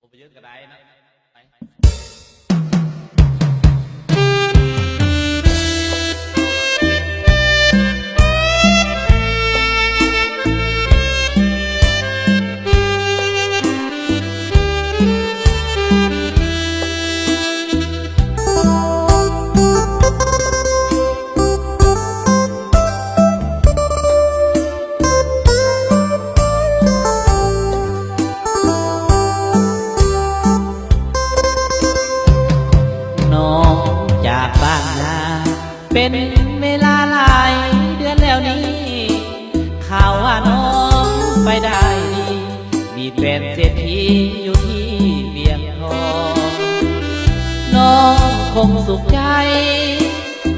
ไปยืดกระไดนะเป็นเวลาหลายเดือนแล้วนี้ข่าวว่าน้องไปได้ดีมีแฟนเศรษฐีอยู่ที่เวียงทองน้องคงสุขใจ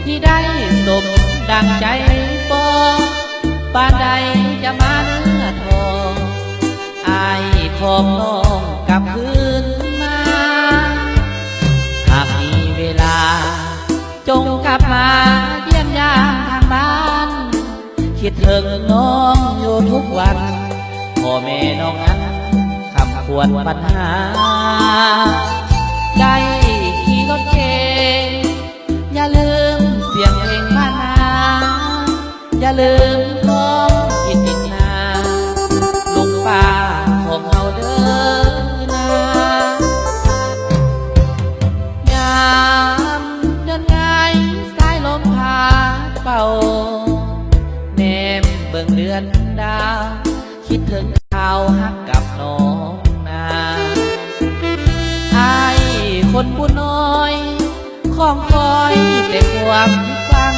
ที่ได้สมดังใจปองปานใดจะมาเนื้อทองอายของน้องกลับคืนมาหากมีเวลาจงกลับมาเยี่ยมยามทางบ้านคิดถึงน้องอยู่ทุกวันพ่อแม่น้องนั้นคำควรปัญหาได้ขี่รถเก๋งอย่าลืมเสียงเพลงบ้านนาอย่าลืมน้องอินดินนาลุงป้าของเราเดินนายามเดินง่ายสายลมพาเป่าแนมเบิ่งเดือนดาวคิดถึงข่าวฮักกับน้องนาอายคนบุญน้อยคล้องคอยแต่ความฟัง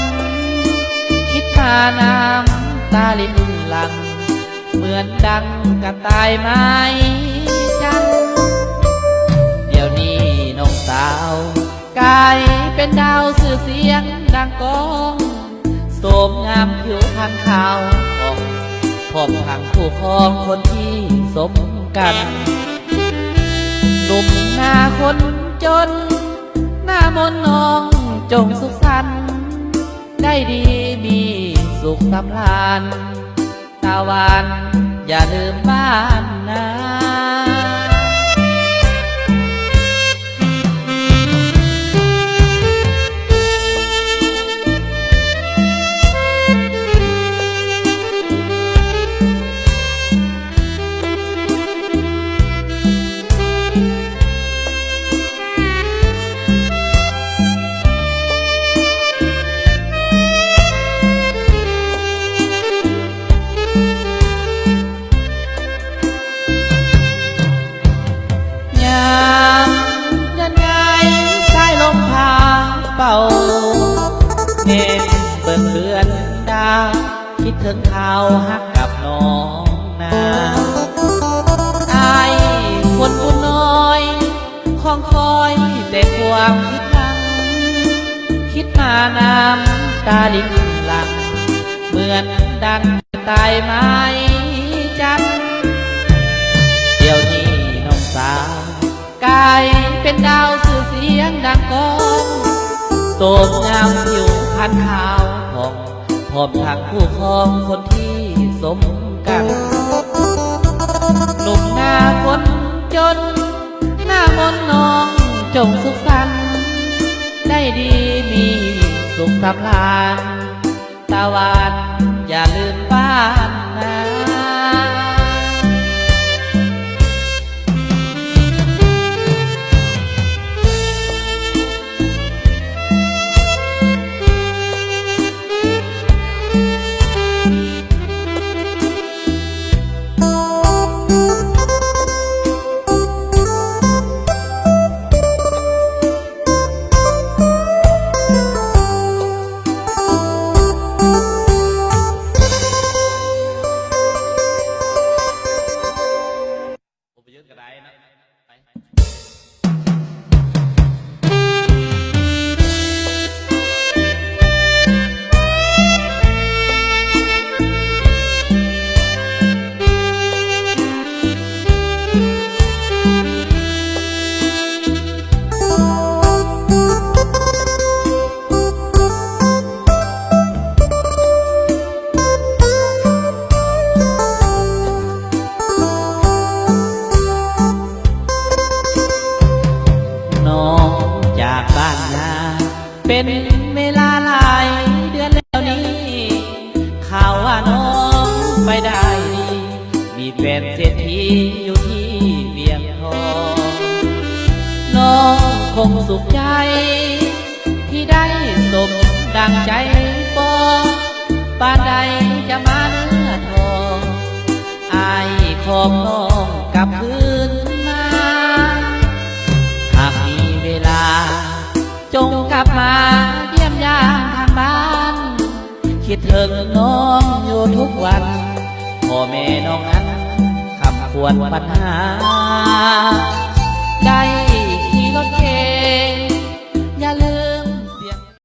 คิดพาน้ำตาลินหลังเหมือนดังกระต่ายไม้จันเดี๋ยวนี้น้องสาวกลายเป็นดาวสื่อเสียงดังก้องโสมงามผิวพรรณขาวอ่องพร้อมทางคู่ครองคนที่สมกันหนุ่มหน้าคนจนหน้ามนน้องจงสุขสันต์ได้ดีมีสุขสำราญตาหวานอย่าลืมบ้านนาเป่าเห็นเบิ่งเดือนดาวคิดถึงข่าวฮักกับน้องนาอายคนบุญน้อยคล้องคอยแต่ความคิดลังคิดมาน้ำตาลินหลังเหมือนดังตายไม้จันเดี๋ยวนี้น้องสาวกลายเป็นดาวสื่อเสียงดังก้องโสมงามผิวพรรณขาวผ่องพร้อมทางคู่ครองคนที่สมกันหนุ่มหน้าคนจนหน้ามนน้องจงสุขสันต์ได้ดีมีสุขสำราญตาหวานอย่าลืมบ้านนา เป็นเวลาหลายเดือนแล้วนี้ข่าวว่าน้องไปได้ดีมีแฟนเศรษฐีอยู่ที่เวียงทองน้องคงสุขใจที่ได้สมดังใจปองปานใดจะมาเนื้อทองอายของน้องกลับคืนมาหากมีเวลาจงกลับมาเยี่ยมยามทางบ้านคิดถึงน้องอยู่ทุกวันพ่อแม่น้องนั้นคำควรปัญหาได้ขี่รถเก๋ง